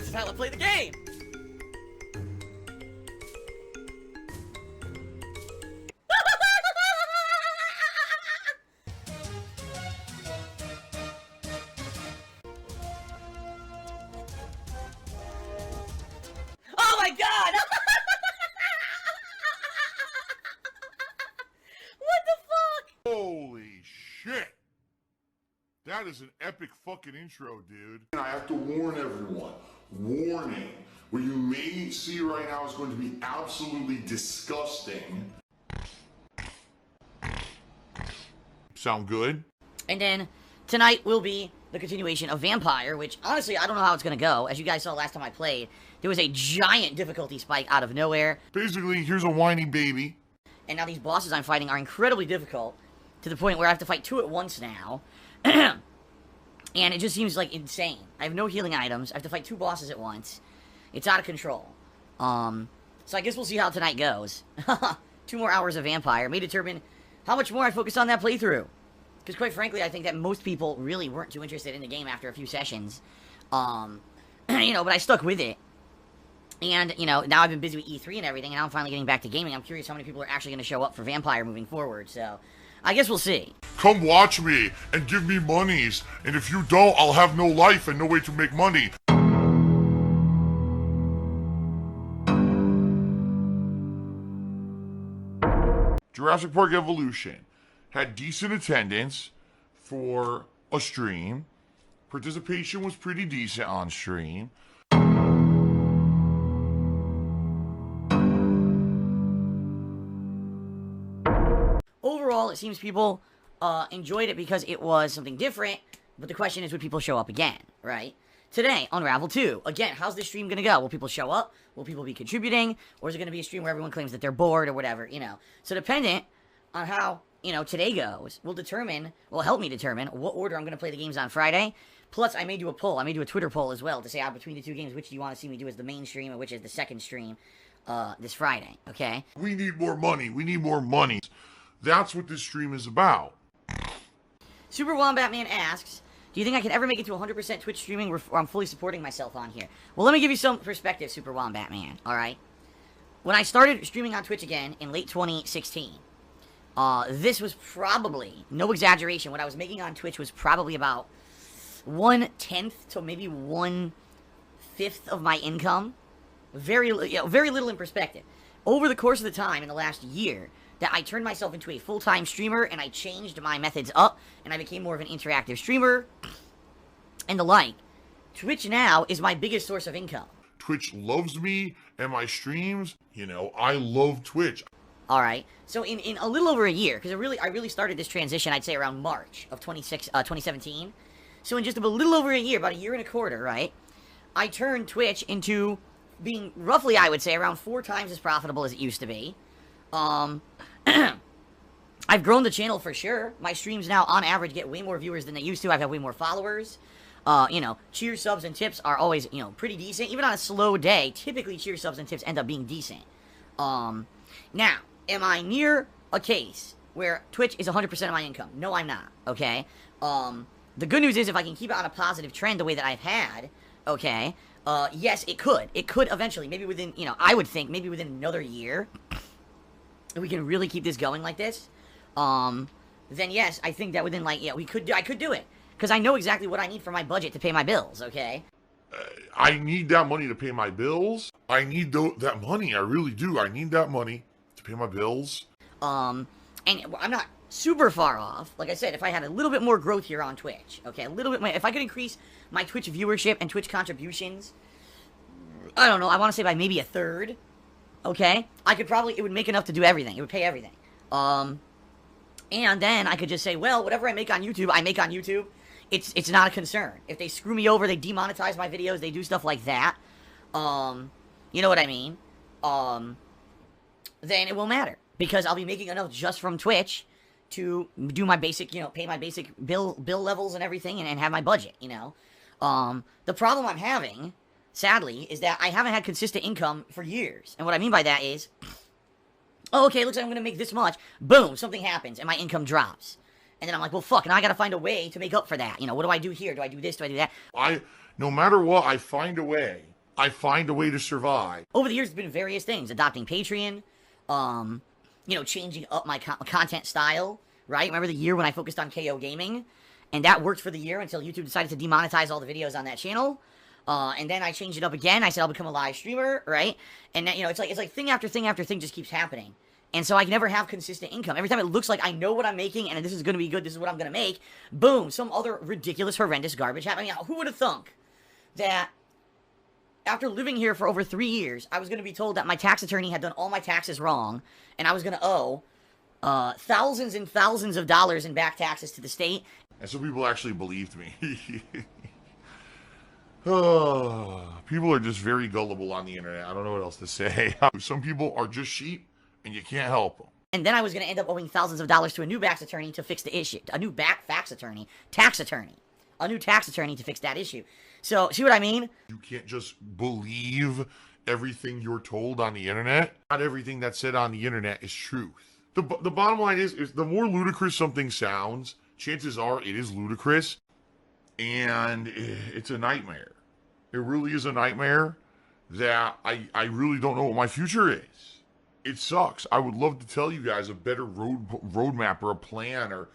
This is how I play the game! Oh my god! What the fuck? Holy shit! That is an epic fucking intro, dude. And I have to warn everyone. Warning. What you may see right now is going to be absolutely disgusting. Sound good? And then, tonight will be the continuation of Vampire, which, honestly, I don't know how it's gonna go. As you guys saw last time I played, there was a giant difficulty spike out of nowhere. Basically, here's a whiny baby. And now these bosses I'm fighting are incredibly difficult, to the point where I have to fight 2 at once now. And it just seems, like, insane. I have no healing items. I have to fight 2 bosses at once. It's out of control. So I guess we'll see how tonight goes. 2 more hours of Vampire may determine how much more I focus on that playthrough. Because, quite frankly, I think that most people really weren't too interested in the game after a few sessions. You know, but I stuck with it. And, you know, now I've been busy with E3 and everything, and now I'm finally getting back to gaming. I'm curious how many people are actually going to show up for Vampire moving forward, so I guess we'll see. Come watch me and give me monies, and if you don't, I'll have no life and no way to make money. Jurassic Park Evolution had decent attendance for a stream. Participation was pretty decent on stream. Overall, it seems people enjoyed it because it was something different, but the question is, would people show up again, right? Today, Unravel 2. Again, how's this stream gonna go? Will people show up? Will people be contributing? Or is it gonna be a stream where everyone claims that they're bored or whatever, you know? So dependent on how, you know, today goes, will help me determine what order I'm gonna play the games on Friday. Plus, I may do a poll. I may do a Twitter poll as well to say, between the 2 games, which do you want to see me do as the main stream and which is the second stream this Friday, okay? We need more money. We need more money. That's what this stream is about. Super Wombat Man asks, do you think I can ever make it to 100% Twitch streaming where I'm fully supporting myself on here? Well, let me give you some perspective, Super Wombat Man, alright? When I started streaming on Twitch again in late 2016, this was probably, no exaggeration, what I was making on Twitch was probably about 1/10 to maybe 1/5 of my income. Very little in perspective. Over the course of the time, in the last year, that I turned myself into a full-time streamer, and I changed my methods up, and I became more of an interactive streamer, and the like. Twitch now is my biggest source of income. Twitch loves me and my streams. You know, I love Twitch. Alright, so in a little over a year, because I really started this transition, I'd say around March of 2017. So in just a little over a year, about a year and a quarter, right, I turned Twitch into being roughly, I would say, around 4 times as profitable as it used to be. I've grown the channel for sure. My streams now, on average, get way more viewers than they used to. I've had way more followers. You know, cheer subs and tips are always, you know, pretty decent. Even on a slow day, typically cheer subs and tips end up being decent. Now, am I near a case where Twitch is 100% of my income? No, I'm not, okay? The good news is if I can keep it on a positive trend the way that I've had, okay, yes, it could. It could eventually, maybe within, you know, I would think maybe within another year, if we can really keep this going like this, then yes, I think that within, like, yeah, I could do it. Because I know exactly what I need for my budget to pay my bills, okay? I need that money to pay my bills. I need that money, I really do. I need that money to pay my bills. And I'm not super far off. Like I said, if I had a little bit more growth here on Twitch, okay, a little bit more, if I could increase my Twitch viewership and Twitch contributions, I don't know, I want to say by maybe 1/3, okay, I could probably, it would make enough to do everything. It would pay everything. And then I could just say, well, whatever I make on YouTube, I make on YouTube. It's not a concern. If they screw me over, they demonetize my videos, they do stuff like that, you know what I mean, then it won't matter. Because I'll be making enough just from Twitch to do my basic, you know, pay my basic bill levels and everything and have my budget, you know. The problem I'm having, sadly, is that I haven't had consistent income for years. And what I mean by that is, oh, okay, looks like I'm going to make this much. Boom, something happens and my income drops. And then I'm like, well, fuck, now I got to find a way to make up for that. You know, what do I do here? Do I do this? Do I do that? No matter what, I find a way I find a way to survive. Over the years, it's been various things. Adopting Patreon, changing up my content style, right? Remember the year when I focused on KO Gaming? And that worked for the year until YouTube decided to demonetize all the videos on that channel. And then I changed it up again. I said I'll become a live streamer, right? And then, it's like thing after thing after thing just keeps happening. And so I can never have consistent income. Every time it looks like I know what I'm making and this is going to be good, this is what I'm going to make, boom, some other ridiculous, horrendous garbage happening. Now, who would have thunk that after living here for over 3 years, I was going to be told that my tax attorney had done all my taxes wrong, and I was going to owe thousands and thousands of dollars in back taxes to the state. And some people actually believed me. People are just very gullible on the internet. I don't know what else to say. Some people are just sheep, and you can't help them. And then I was going to end up owing thousands of dollars to a new tax attorney to fix the issue. A new tax attorney. A new tax attorney to fix that issue. So, see what I mean? You can't just believe everything you're told on the internet. Not everything that's said on the internet is truth. The bottom line is the more ludicrous something sounds, chances are it is ludicrous, and it's a nightmare. It really is a nightmare that I really don't know what my future is. It sucks. I would love to tell you guys a better roadmap or a plan, or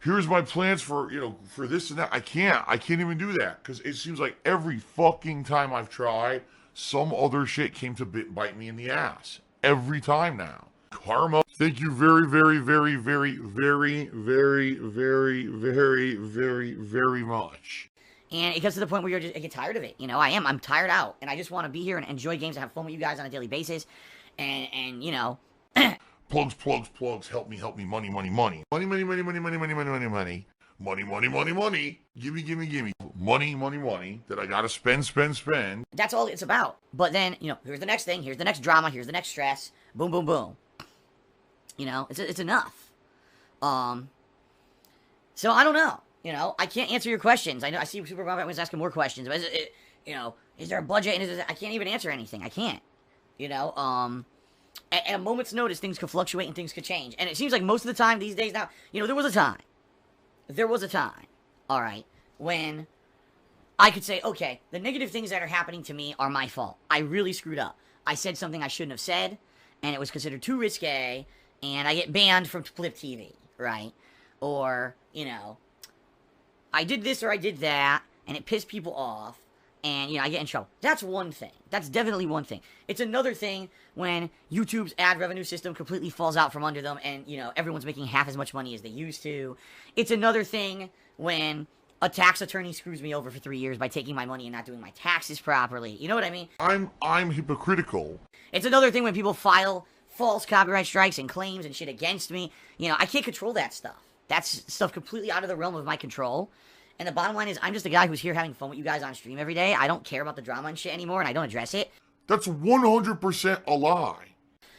here's my plans for this and that. I can't even do that, because it seems like every fucking time I've tried, some other shit came to bite me in the ass. Every time now. Karma. Thank you very, very, very, very, very, very, very, very, very, very much. And it gets to the point where I get tired of it. I'm tired out. And I just want to be here and enjoy games and have fun with you guys on a daily basis. And Plugs. Help me. Money. Money. Money. Gimme. Money. That I gotta spend. That's all it's about. But then, here's the next thing. Here's the next drama. Here's the next stress. Boom, boom, boom. It's enough. So I don't know. I can't answer your questions. I see Super Robot was asking more questions. But is there a budget? And I can't even answer anything. I can't. At a moment's notice, things could fluctuate and things could change. And it seems like most of the time these days now, there was a time, all right, when I could say, okay, the negative things that are happening to me are my fault. I really screwed up. I said something I shouldn't have said, and it was considered too risque, and I get banned from Flip TV, right? Or, I did this or I did that, and it pissed people off, and, I get in trouble. That's one thing. That's definitely one thing. It's another thing when YouTube's ad revenue system completely falls out from under them, and, everyone's making half as much money as they used to. It's another thing when a tax attorney screws me over for 3 years by taking my money and not doing my taxes properly. You know what I mean? I'm hypocritical. It's another thing when people file false copyright strikes and claims and shit against me. I can't control that stuff. That's stuff completely out of the realm of my control. And the bottom line is, I'm just a guy who's here having fun with you guys on stream every day. I don't care about the drama and shit anymore, and I don't address it. That's 100% a lie.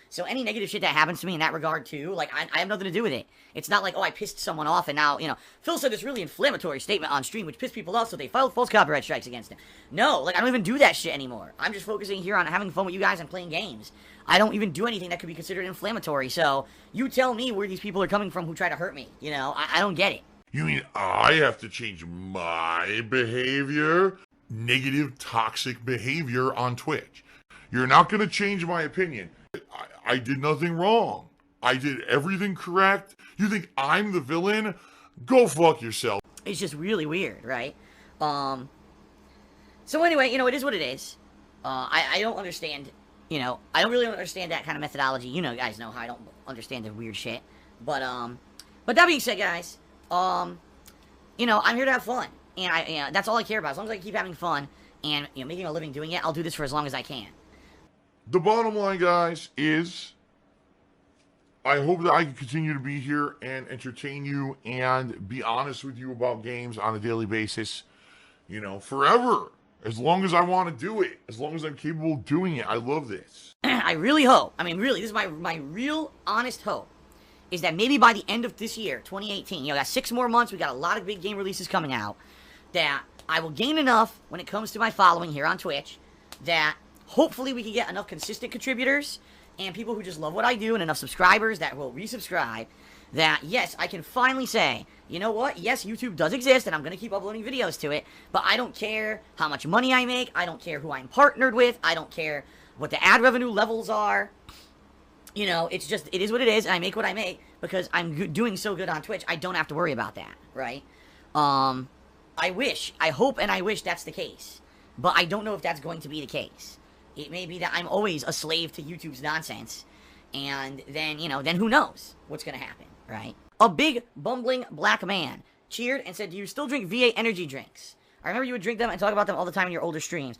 So any negative shit that happens to me in that regard, too, I have nothing to do with it. It's not like, I pissed someone off, and now, Phil said this really inflammatory statement on stream, which pissed people off, so they filed false copyright strikes against him. No, I don't even do that shit anymore. I'm just focusing here on having fun with you guys and playing games. I don't even do anything that could be considered inflammatory, so you tell me where these people are coming from who try to hurt me. I don't get it. You mean I have to change my behavior? Negative, toxic behavior on Twitch. You're not going to change my opinion. I did nothing wrong. I did everything correct. You think I'm the villain? Go fuck yourself. It's just really weird, right? So anyway, it is what it is. I don't understand, I don't really understand that kind of methodology. You guys know how I don't understand the weird shit. But that being said, guys, I'm here to have fun. And that's all I care about. As long as I keep having fun and, making a living doing it, I'll do this for as long as I can. The bottom line, guys, is I hope that I can continue to be here and entertain you and be honest with you about games on a daily basis, forever. As long as I want to do it. As long as I'm capable of doing it. I love this. I really hope, this is my real honest hope, is that maybe by the end of this year, 2018, got 6 more months, we got a lot of big game releases coming out, that I will gain enough when it comes to my following here on Twitch, that hopefully we can get enough consistent contributors and people who just love what I do and enough subscribers that will resubscribe, that, yes, I can finally say, you know what, yes, YouTube does exist, and I'm going to keep uploading videos to it, but I don't care how much money I make, I don't care who I'm partnered with, I don't care what the ad revenue levels are. You know, it's just, it is what it is, and I make what I make, because I'm doing so good on Twitch, I don't have to worry about that, right? I hope and I wish that's the case, but I don't know if that's going to be the case. It may be that I'm always a slave to YouTube's nonsense, and then, you know, then who knows what's going to happen, right? A big, bumbling black man cheered and said, do you still drink V8 energy drinks? I remember you would drink them and talk about them all the time in your older streams.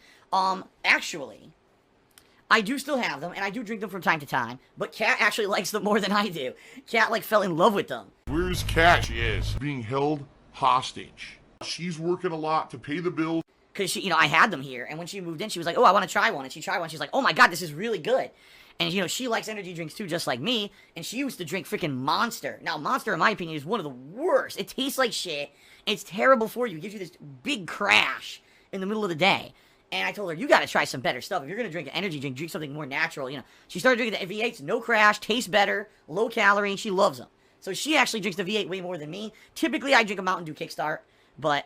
Actually, I do still have them, and I do drink them from time to time, but Kat actually likes them more than I do. Kat, like, fell in love with them. Where's Kat? She is being held hostage. She's working a lot to pay the bills. Because she, you know, I had them here, and when she moved in, she was like, oh, I want to try one, and she tried one, she's like, oh my god, this is really good. And, you know, she likes energy drinks too, just like me, and she used to drink freaking Monster. Now, Monster, in my opinion, is one of the worst. It tastes like shit, it's terrible for you, it gives you this big crash in the middle of the day. And I told her, you gotta try some better stuff. If you're gonna drink an energy drink, drink something more natural, you know. She started drinking the V8s, no crash, tastes better, low calorie, she loves them. So she actually drinks the V8 way more than me. Typically, I drink a Mountain Dew Kickstart, but,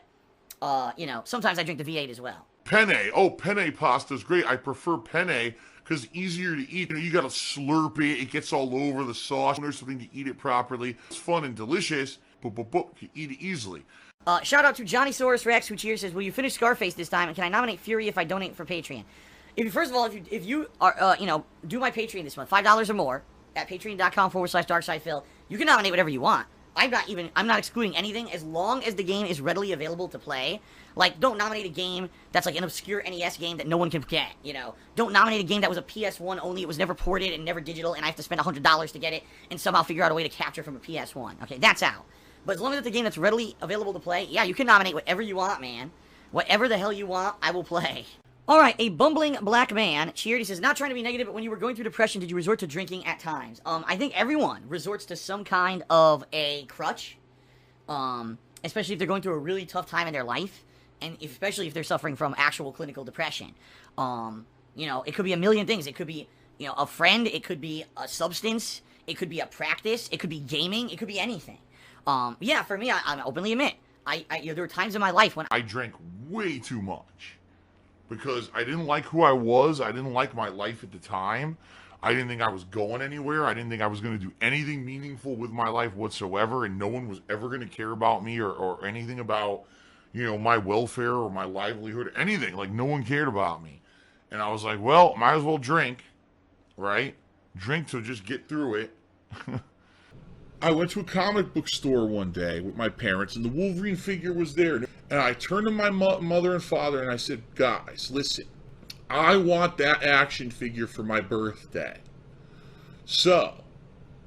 you know, sometimes I drink the V8 as well. Penne. Oh, penne pasta is great. I prefer penne because it's easier to eat. You know, you gotta slurp it. It gets all over the sauce. There's something to eat it properly. It's fun and delicious. You eat it easily. Shout out to Johnny Saurus Rex, who cheers, says, will you finish Scarface this time? And can I nominate Fury if I donate for Patreon? First of all, if you are, you know, do my Patreon this month, $5 or more, at patreon.com/DarkSidePhil, you can nominate whatever you want. I'm not excluding anything as long as the game is readily available to play. Like, don't nominate a game that's like an obscure NES game that no one can get, you know. Don't nominate a game that was a PS1 only, it was never ported and never digital, and I have to spend $100 to get it and somehow figure out a way to capture from a PS1. Okay, that's out. But as long as it's a game that's readily available to play, yeah, you can nominate whatever you want, man. Whatever the hell you want, I will play. Alright, a bumbling black man cheered. He says, not trying to be negative, but when you were going through depression, did you resort to drinking at times? I think everyone resorts to some kind of a crutch. Especially if they're going through a really tough time in their life. And especially if they're suffering from actual clinical depression. You know, it could be a million things. It could be, you know, a friend. It could be a substance. It could be a practice. It could be gaming. It could be anything. Yeah, for me, I openly admit, you know, there were times in my life when I drank way too much. Because I didn't like who I was. I didn't like my life at the time. I didn't think I was going anywhere. I didn't think I was going to do anything meaningful with my life whatsoever. And no one was ever going to care about me or anything about, you know, my welfare or my livelihood or anything. Like, no one cared about me. And I was like, well, might as well drink, right? Drink to just get through it. I went to a comic book store one day with my parents, and the Wolverine figure was there. And I turned to my mother and father, and I said, guys, listen, I want that action figure for my birthday. So,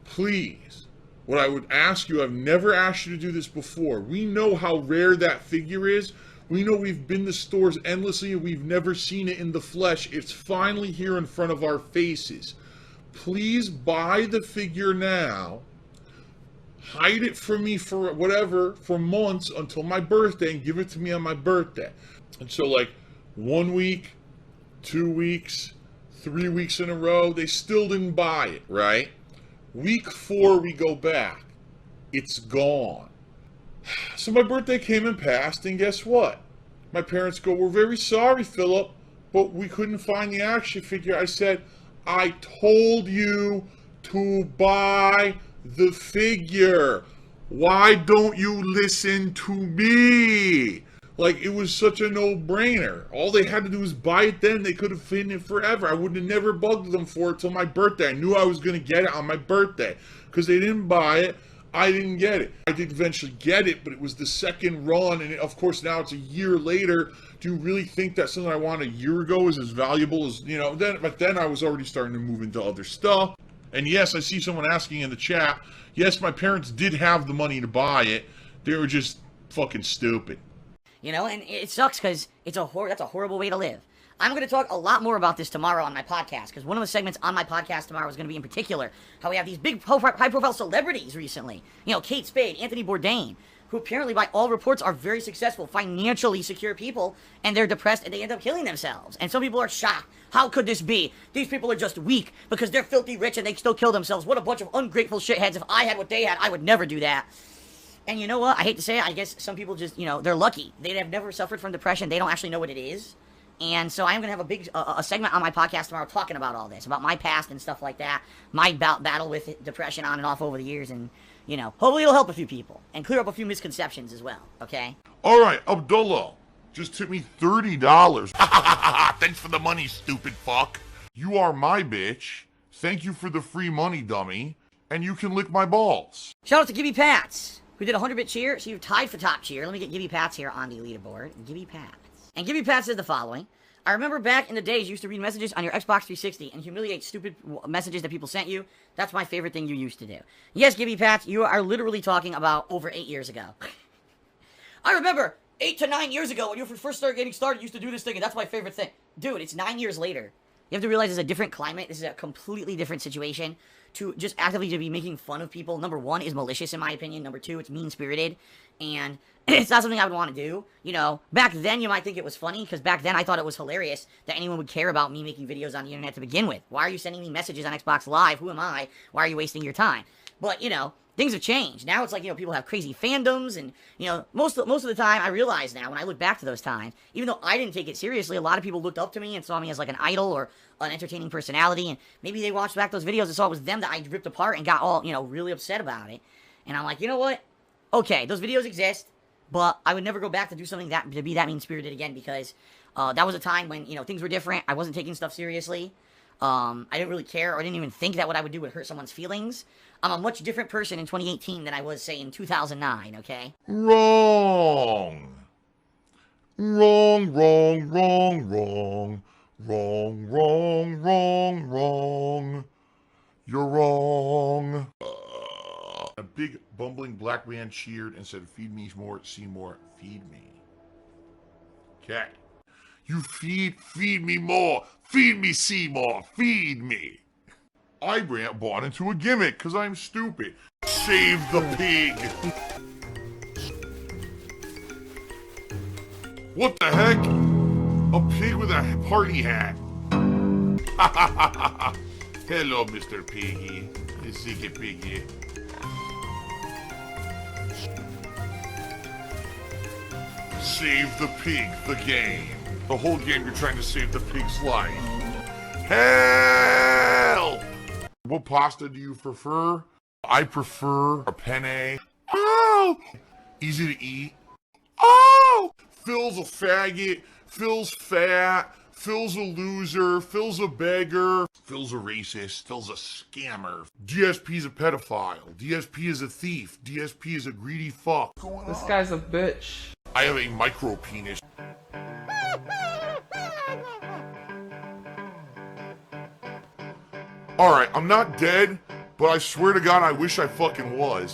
please, what I would ask you, I've never asked you to do this before. We know how rare that figure is. We know we've been to stores endlessly, and we've never seen it in the flesh. It's finally here in front of our faces. Please buy the figure now. Hide it from me for whatever, for months until my birthday, and give it to me on my birthday. And so, like, 1 week, 2 weeks, 3 weeks in a row, they still didn't buy it, right? Week 4, we go back. It's gone. So my birthday came and passed, and guess what? My parents go, we're very sorry, Philip, but we couldn't find the action figure. I said, I told you to buy the figure. Why don't you listen to me? Like, it was such a no-brainer. All they had to do was buy it then. They could have hidden it forever. I would have never bugged them for it till my birthday. I knew I was going to get it on my birthday. Because they didn't buy it, I didn't get it. I did eventually get it, but it was the second run. And of course, now it's a year later. Do you really think that something I wanted a year ago is as valuable as, you know, but then I was already starting to move into other stuff. And yes, I see someone asking in the chat, yes, my parents did have the money to buy it. They were just fucking stupid. You know, and it sucks because that's a horrible way to live. I'm going to talk a lot more about this tomorrow on my podcast, because one of the segments on my podcast tomorrow is going to be in particular how we have these big high-profile celebrities recently. You know, Kate Spade, Anthony Bourdain, who apparently, by all reports, are very successful, financially secure people, and they're depressed and they end up killing themselves. And some people are shocked. How could this be? These people are just weak because they're filthy rich and they still kill themselves. What a bunch of ungrateful shitheads. If I had what they had, I would never do that. And you know what? I hate to say it, I guess some people just, you know, they're lucky. They have never suffered from depression. They don't actually know what it is. And so I'm going to have a big a segment on my podcast tomorrow talking about all this, about my past and stuff like that, my battle with depression on and off over the years, and, you know, hopefully it'll help a few people and clear up a few misconceptions as well, okay? All right, Abdullah, just tip me $30. Thanks for the money, stupid fuck. You are my bitch. Thank you for the free money, dummy. And you can lick my balls. Shout out to Gibby Pats, who did a 100-bit cheer. So you've tied for top cheer. Let me get Gibby Pats here on the leaderboard. Gibby Pats. And Gibby Pats says the following. I remember back in the days you used to read messages on your Xbox 360 and humiliate stupid messages that people sent you. That's my favorite thing you used to do. Yes, Gibby Pats, you are literally talking about over 8 years ago. I remember 8 to 9 years ago when you first started getting started, you used to do this thing, and that's my favorite thing. Dude, it's 9 years later. You have to realize it's a different climate. This is a completely different situation. To just actively to be making fun of people, number one, is malicious in my opinion. Number two, it's mean-spirited. And it's not something I would want to do. You know, back then you might think it was funny, because back then I thought it was hilarious that anyone would care about me making videos on the internet to begin with. Why are you sending me messages on Xbox Live? Who am I? Why are you wasting your time? But, you know, things have changed. Now it's like, you know, people have crazy fandoms, and, you know, most of the time, I realize now, when I look back to those times, even though I didn't take it seriously, a lot of people looked up to me and saw me as like an idol or an entertaining personality, and maybe they watched back those videos and saw it was them that I ripped apart and got all, you know, really upset about it. And I'm like, you know what? Okay, those videos exist, but I would never go back to do something to be that mean-spirited again, because that was a time when, you know, things were different. I wasn't taking stuff seriously. I didn't really care, or I didn't even think that what I would do would hurt someone's feelings. I'm a much different person in 2018 than I was, say, in 2009, okay? Wrong. Wrong, wrong, wrong, wrong. Wrong, wrong, wrong, wrong. You're wrong. A big bumbling black man cheered and said, feed me more, Seymour, feed me. Okay. You feed me more. Feed me, Seymour, feed me. I bought into a gimmick because I'm stupid. Save the pig. What the heck? A pig with a party hat. Hello, Mr. Piggy. Ziggy Piggy. Save the pig, the game. The whole game you're trying to save the pig's life. Help! What pasta do you prefer? I prefer a penne. Oh! Easy to eat. Oh! Phil's a faggot. Phil's fat. Phil's a loser. Phil's a beggar. Phil's a racist. Phil's a scammer. DSP's a pedophile. DSP is a thief. DSP is a greedy fuck. This guy's a bitch. I have a micro penis. Alright, I'm not dead, but I swear to God I wish I fucking was.